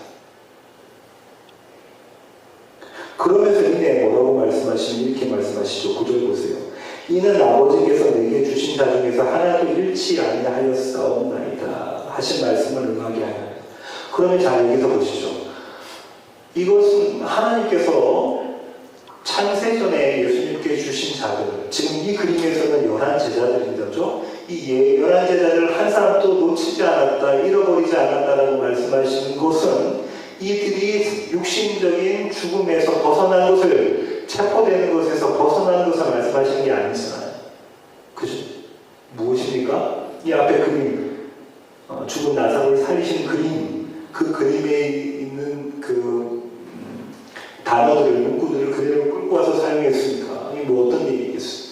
그러면서 이내 뭐라고 말씀하시면 이렇게 말씀하시죠. 9절 보세요. 이는 아버지께서 내게 주신 자 중에서 하나도 잃지 아니하였사옵나이다 하신 말씀을 응하게 하여. 그러면 자 여기서 보시죠. 이것은 하나님께서 창세전에 예수님께 주신 자들, 지금 이 그림에서는 11제자들이죠. 이 11제자들을 한 사람도 놓치지 않았다, 잃어버리지 않았다라고 말씀하시는 것은 이들이 육신적인 죽음에서 벗어난 것을, 체포되는 것에서 벗어난 것을 말씀하시는 게 아니잖아요. 그죠? 무엇입니까? 이 앞에 그림, 죽은 나사로를 살리신 그림, 그 그림에 있는 그 단어들을, 문구들을 그대로 끌고 와서 사용했으니까 이게 뭐 어떤 얘기겠어요?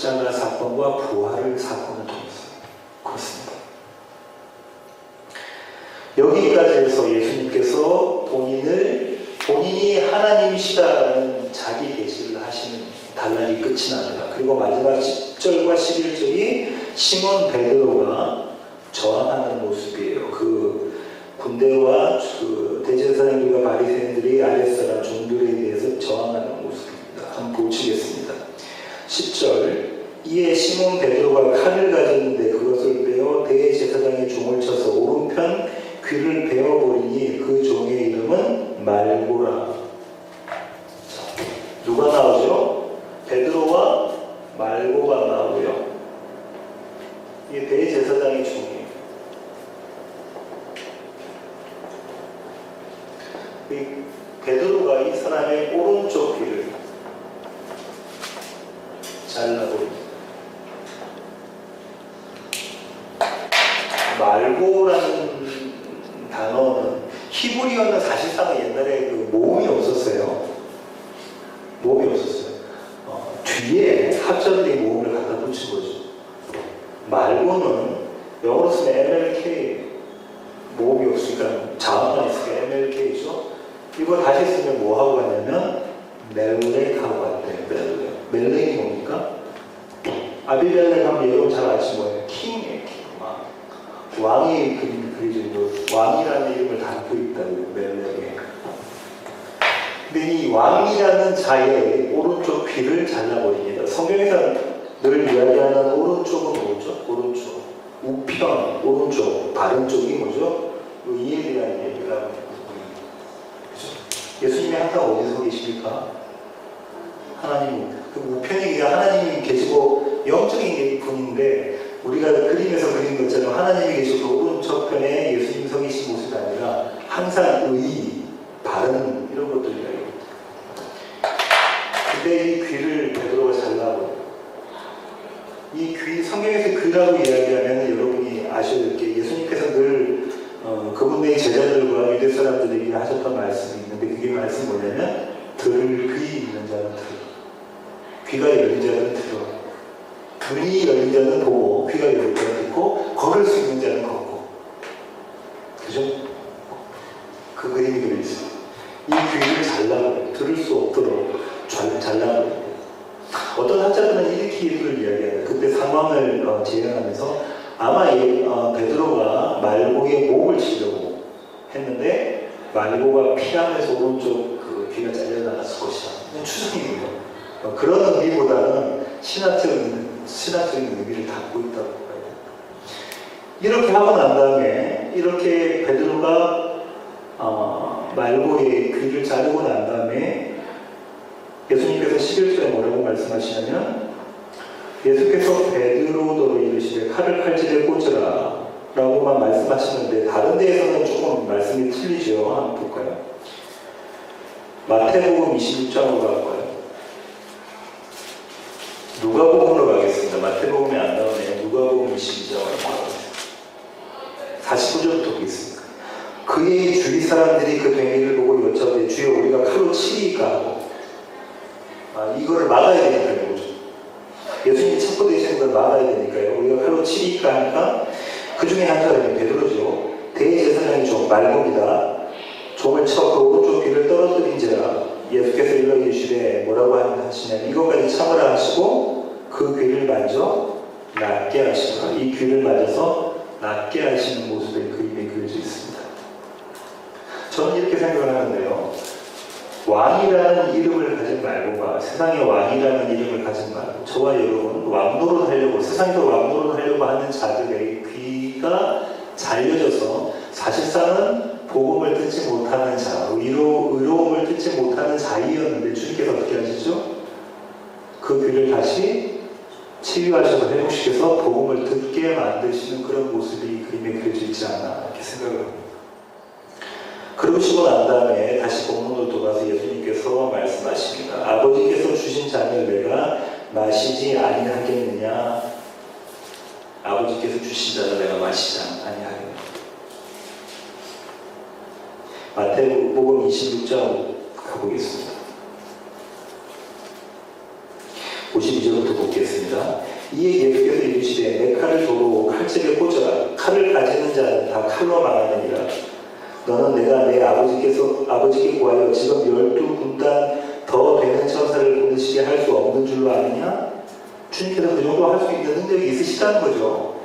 십자가 사건과 부활을 사건을 통해서 그렇습니다. 여기까지 해서 예수님께서 본인이 하나님이시다라는 자기 계시를 하시는 단락이 끝이 납니다. 그리고 마지막 10절과 11절이 시몬 베드로가 저항하는 모습이에요. 그 군대와 그 대제사장들과 바리새인들이 아랫사람 종들에 대해서 저항하는 모습입니다. 한번 보시겠습니다. 10절 이에 시몬 베드로가 칼을 가졌는데 그것을 빼어 대제사장의 종을 쳐서 오른편 귀를 베어버리니 그 종의 이름은 말고라. 자, 누가 나오죠? 베드로와 말고가 나오고요. 이게 대제사장의 종이에요. 베드로가 이 사람의 오른쪽 귀를 잘라버립니다. 말고라는 단어는 히브리어는 사실상 옛날에 그 모음이 없었어요. 모음이 없었어요. 뒤에 합자들이 모음을 갖다 붙인 거죠. 말고는 영어로 쓰면 MLK 모음이 없으니까 자음만 있으니까 MLK죠. 이거 다시 쓰면 뭐 하고 갔냐면 멜렉하고 갔대요. 멜렉이 뭡니까? 아비멜렉 하면 여러분 잘 아시는 거예요. 킹이에요. king. 왕이 그려져 있고 왕이라는 이름을 담고 있다고요. 멜렉에. 근데 이 왕이라는 자의 오른쪽 귀를 잘라버립니다. 성경에서는 늘 이야기하는 오른쪽은 뭐죠? 오른쪽. 우편, 오른쪽, 바른 쪽이 뭐죠? 이엘이라는 얘기를 하고 있고. 예수님이 항상 어디서 계십니까? 하나님. 그 우편이 하나님이 계시고 영적인 분인데 우리가 그림에서 그린 것처럼 하나님이 계시고 오른쪽 편에 예수님이 서 계신 모습이 아니라 항상 바른 이런 것들이에요. 근데 이 귀를 베드로가 잘라버려요. 이 귀, 성경에서 귀라고 이야기하면 여러분이 아셔야 될 게 예수님께서 늘 그분의 제자들과 유대 사람들에게 하셨던 말씀이 있는데 그게 말씀이 뭐냐면 들을 귀 있는 자는 들어. 귀가 열린 자는 들어. 눈이 열린 자는 보고 귀가 열린 자는 듣고 걸을 수 있는 자는 걷고. 그죠? 그 그림이 그려 있어요. 이 귀를 잘라버려요. 들을 수 없도록 잘라버려요. 어떤 학자들은 이렇게 이걸 이야기해요. 그때 상황을 재현하면서 아마 베드로가 말고의 목을 치려고 했는데 말고가 피하면서 오른쪽 그 귀가 잘려나갔을 것이다. 추정이에요. 그런 의미보다는 신학적인 의미를 담고 있다고 봐요. 이렇게 하고 난 다음에 이렇게 베드로가 말고의 귀를 자르고 난 다음에 예수님께서 11절에 뭐라고 말씀하시냐면 예수께서 베드로더러 이르시되 칼을 칼집에 꽂으라 라고만 말씀하시는데 다른 데에서는 조금 말씀이 틀리죠. 한번 볼까요? 마태복음 26장으로 갈 거예요. 누가복음으로 가겠습니다. 마태복음이 안 나오네요. 누가복음 22장으로 가겠습니다. 49절부터 보겠습니다. 그의 주위 사람들이 그 뱅이를 보고 여쭤되 주여 우리가 칼로 치리까 하고 이거를 막아야 되니까요. 예수님이 첩보되시는 걸 막아야 되니까요. 우리가 칼로 치리까 하니까 그 중에 한 사람이 베드로죠. 대제사장이 종 말고입니다. 종을 쳐 그 오른쪽 귀를 떨어뜨린지라 예수께서 일러주시되 뭐라고 하시냐면 이것까지 참으라 하시고 그 귀를 만져 낫게 하시라. 이 귀를 맞아서 낫게 하시는 모습의 그림이 그려져 있습니다. 저는 이렇게 생각을 하는데요. 왕이라는 이름을 가진 말고가 세상의 왕이라는 이름을 가진 말고 저와 여러분 왕노릇 하려고 세상에서 왕노릇 하려고 하는 자들의 귀가 잘려져서 사실상은 복음을 듣지 못하는 자, 의로움을 듣지 못하는 자이었는데 주님께서 어떻게 하시죠? 그 귀를 다시 치유하셔서 회복시켜서 복음을 듣게 만드시는 그런 모습이 그림에 그려져 있지 않나 이렇게 생각을 합니다. 그러시고 난 다음에 다시 본문으로 돌아서 예수님께서 말씀하십니다. 아버지께서 주신 잔을 내가 마시지 아니하겠느냐? 아버지께서 주신 잔을 내가 마시지 아니하겠느냐? 마태복음 26장 가보겠습니다. 52절부터 보겠습니다. 이에 예수께서 이르시되 내 칼을 도로 칼집에 꽂아라. 칼을 가지는 자는 다 칼로 망하느니라. 너는 내가 내 아버지께 구하여 지금 12군단 더 되는 천사를 보내시게 할 수 없는 줄로 아느냐? 주님께서 그 정도 할 수 있는 능력이 있으시다는 거죠.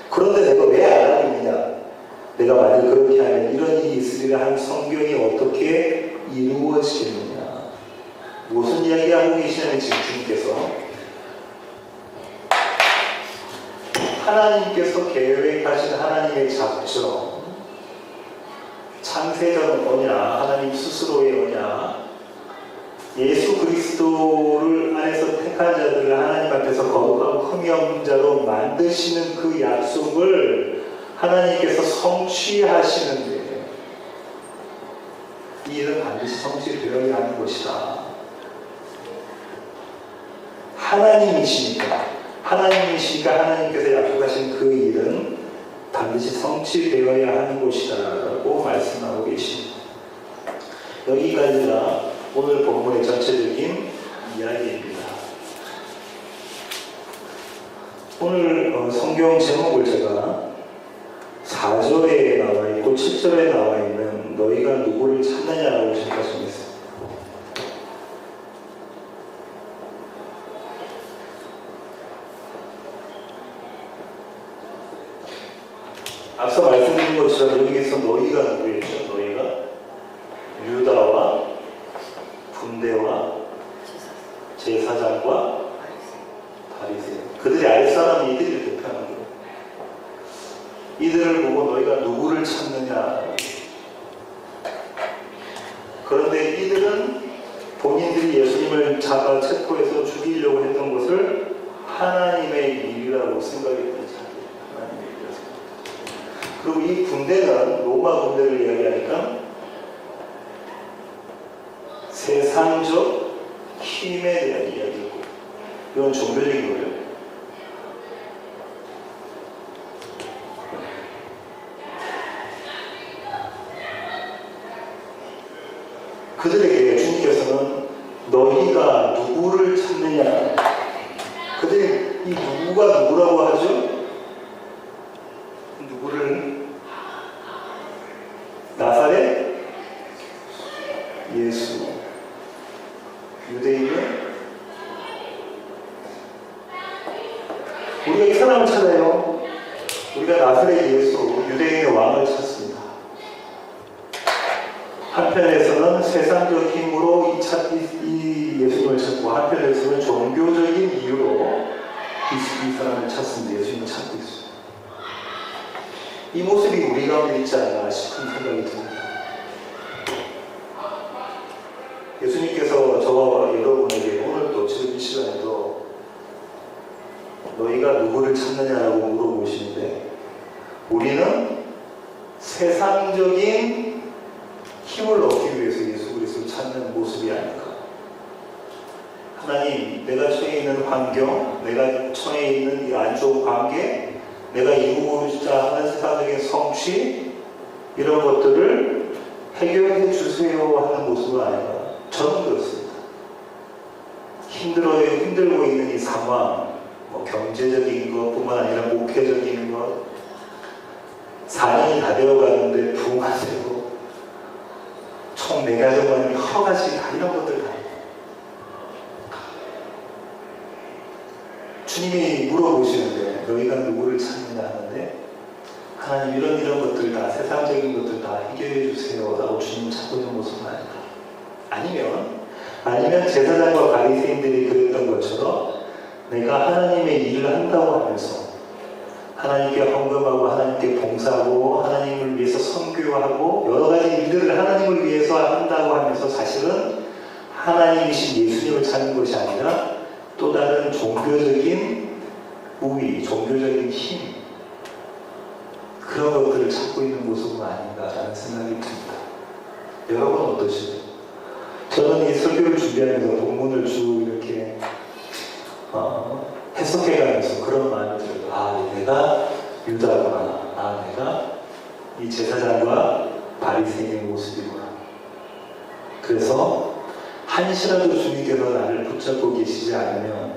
그런데 내가 왜 안 하고 있느냐? 내가 만약 그렇게 하면 이런 일이 있으리라 한 성경이 어떻게 이루어지겠느냐? 무슨 이야기하고 계시냐면 지금 주님께서 하나님께서 계획하신 하나님의 작정, 창세전은 뭐냐? 하나님 스스로의 뭐냐? 예수 그리스도를 안에서 택한 자들을 하나님 앞에서 거룩하고 흠이 없는 자로 만드시는 그 약속을 하나님께서 성취하시는데 이 일은 반드시 성취되어야 하는 것이다. 하나님이시니까 하나님께서 약속하신 그 일은 반드시 성취되어야 하는 것이다 라고 말씀하고 계십니다. 여기까지가 오늘 본문의 전체적인 이야기입니다. 오늘 성경 제목을 제가 4절에 나와 있고 7절에 나와 있는 너희가 누구를 찾느냐라고 제가 정했습니다. 앞서 말씀드린 것처럼 여기에서 너희가 누구였죠? 너희가 유다와 군대와 제사장과 바리새인, 그들의 아랫사람이 이들을 대표하는 거예요. 이들을 보고 너희가 누구를 찾느냐. 그런데 이들은 본인들이 예수님을 잡아 체포해서 죽이려고 했던 것을 하나님의 일이라고 생각했던 자들, 하나님의 일이라서. 그리고 이 군대는 로마 군대를 이야기하니까 세상적 힘에 대한 이야기고, 이건 종교적인 거예요. 그들에게 주님께서는 너희가 누구를 찾느냐. 그들이 이 누구가 누구라고 하죠? 누구를? 나사렛 예수. 유대인은 우리가 이 사람을 찾아요. 우리가 나사렛 예수, 유대인의 왕을 찾습니다. 한편에서는 세상적 힘으로 이 예수님을 찾고, 한편에서는 종교적인 이유로 이 사람을 찾습니다. 예수님을 찾고 있어요. 이 모습이 우리 가운데 있지 않나 싶은 생각이 듭니다. 예수님께서 저와 여러분에게 오늘도 지금 이 시간에도 너희가 누구를 찾느냐라고 물어보시는데, 우리는 세상적인 힘을 얻기 위해서 예수 그리스도를 찾는 모습이 아닐까. 하나님, 내가 처해 있는 환경, 내가 처해 있는 이 안 좋은 관계, 내가 이루고자 하는 세상적인 성취, 이런 것들을 해결해 주세요 하는 모습은 아닌가. 저는 그렇습니다. 힘들고 있는 이 상황, 경제적인 것뿐만 아니라 목회적인 것, 4년이 다 되어가는데 부흥하세요. 총 4가정만이 허가시 다 이런 것들 다. 주님이 물어보시는데 너희가 누구를 찾느냐 하는데, 하나님 이런 것들 다, 세상적인 것들 다 해결해 주세요 라고 주님 찾고 있는 모습은 아닌가. 아니면 제사장과 바리새인들이 그랬던 것처럼 내가 하나님의 일을 한다고 하면서 하나님께 헌금하고 하나님께 봉사하고 하나님을 위해서 선교하고 여러 가지 일들을 하나님을 위해서 한다고 하면서 사실은 하나님이신 예수님을 찾는 것이 아니라 또 다른 종교적인 우위, 종교적인 힘, 그런 것들을 찾고 있는 모습은 아닌가라는 생각이 듭니다. 여러분은 어떠시죠? 저는 이 설교를 준비하면서 본문을 쭉 이렇게 해석해가면서 그런 마음이 들어요. 내가 유다구나. 내가 이 제사장과 바리새인의 모습이구나. 그래서 한시라도 주님께서 나를 붙잡고 계시지 않으면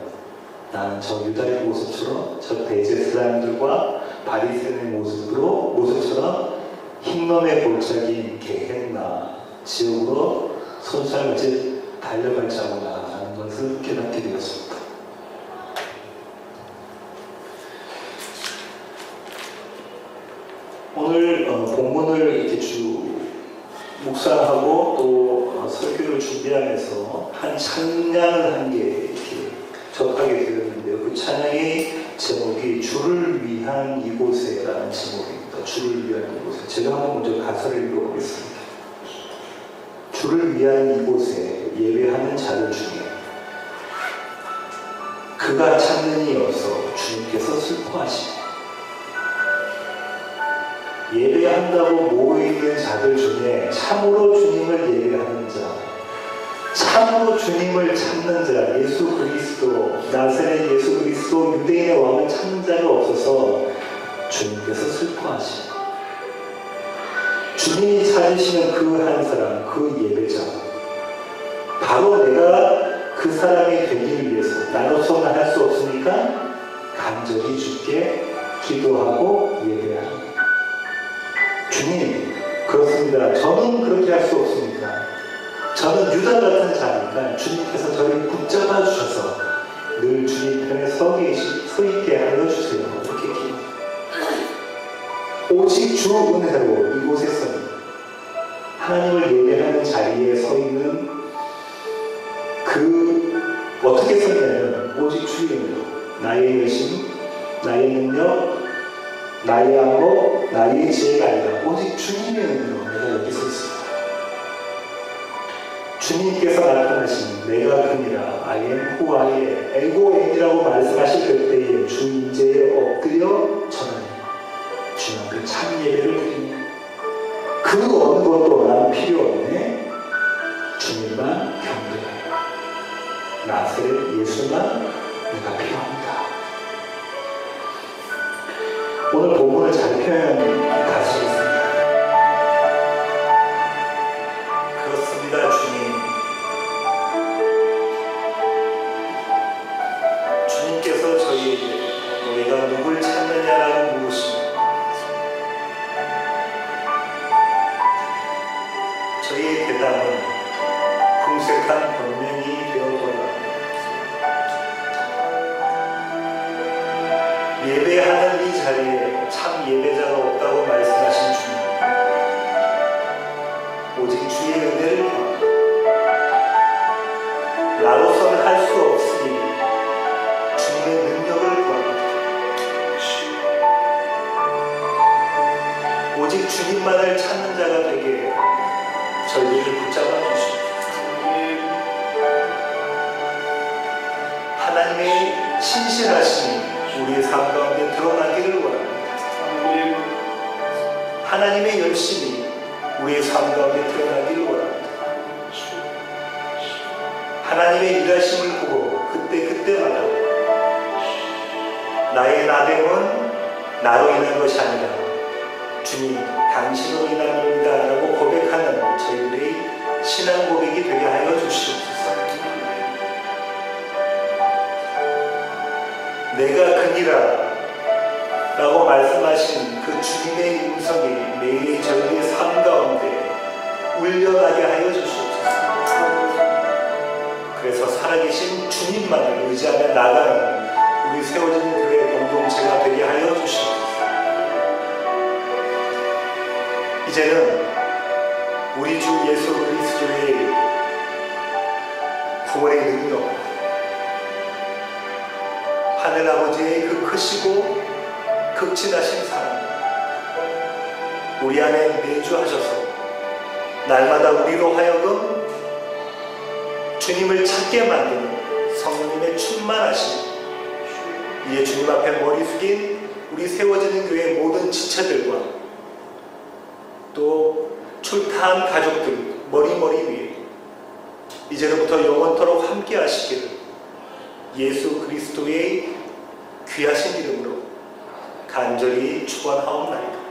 나는 저 유다의 모습처럼 저 대제사장들과 바리새인의 모습처럼 흰놈의 골짜기 개했나 지옥으로 손살같이 달려갈 자구나 하는 것을 깨닫게 되었습니다. 오늘 본문을 이렇게 묵상하고 또 설교를 준비하면서 한 찬양을 한 게 이렇게 접하게 되었는데요. 그 찬양의 제목이 주를 위한 이곳에라는 제목입니다. 주를 위한 이곳에. 제가 한번 먼저 가사를 읽어보겠습니다. 주를 위한 이곳에 예배하는 자들 중에 그가 찾는 이 없어 주님께서 슬퍼하시네. 예배한다고 모여있는 자들 중에 참으로 주님을 예배하는 자, 참으로 주님을 찾는 자, 예수 그리스도, 나사렛 예수 그리스도 유대인의 왕을 찾는 자가 없어서 주님께서 슬퍼하시네. 주님이 찾으시는 그 한 사람, 그 예배자, 바로 내가 그 사람이 되기 위해서 나로서는 할 수 없으니까 간절히 주께 기도하고 예배합니다. 주님, 그렇습니다. 저는 그렇게 할 수 없습니다. 저는 유다 같은 자니까 주님께서 저를 붙잡아 주셔서 늘 주님 편에 서 있게 하여 주세요. 그렇게 기도합니다. 오직 주 은혜로 이곳에서 하나님을 예배하는 자리에 서 있는 어떻게 서 있냐면 오직 주의 은혜로 나의 열심, 나의 능력, 나의 안목, 나의 지혜가 아니라 오직 주님의 은혜로 내가 여기 서 있습니다. 주님께서 나타나신 내가 그니라 I am who I am 에고엠이라고 말씀하실 그때에 주 임재에 엎드려 전하니 주님 앞에 참 예배를 드리니 그 어느 것도 난 필요 없네. 주님만 경배해. 나사렛 예수만 내가 필요합니다. 오늘 본문을 잘 표현한 가수였습니다. 그렇습니다, 주님. 주님께서 저희에게 너희가 누굴 찾느냐라고 물으십니다. 저희의 대답은 궁색한 변명이 되어버립니다. 예배하는 이 자리에 참 예배자가 없다고 말씀하신 주님, 오직 주의 은혜를 구합니다. 나로서는 할 수 없으니 주님의 능력을 구합니다. 오직 주님만을 찾는 자가 되게 저희를 붙잡아 주십시오. 하나님의 신실하심이 우리의 삶 가운데 드러나기를 원합니다. 하나님의 열심이 우리의 삶 가운데 드러나기를 원합니다. 하나님의 일하심을 보고 그때마다 나의 나됨은 나로 인한 것이 아니라 주님 당신으로 인합니다 라고 고백하는 저희들의 신앙 고백이 되게 하여 주시옵소서. 내가 그니라 라고 말씀하신 그 주님의 음성이 매일 저희의 삶 가운데 울려나게 하여 주시옵소서. 그래서 살아계신 주님만을 의지하며 나가는 우리 세워진 교회 공동체가 되게 하여 주시옵소서. 이제는 우리 주 예수 그리스도의 구원의 능력, 하늘아버지의 그 크시고 극진하신 사랑, 우리 안에 내주하셔서 날마다 우리로 하여금 주님을 찾게 만드는 성령님의 충만하심, 이제 주님 앞에 머리 숙인 우리 세워지는 교회의 모든 지체들과 또 출타한 가족들 머리 위에 이제로부터 영원토록 함께 하시기를 예수 그리스도의 귀하신 이름으로 간절히 축원하옵나이다.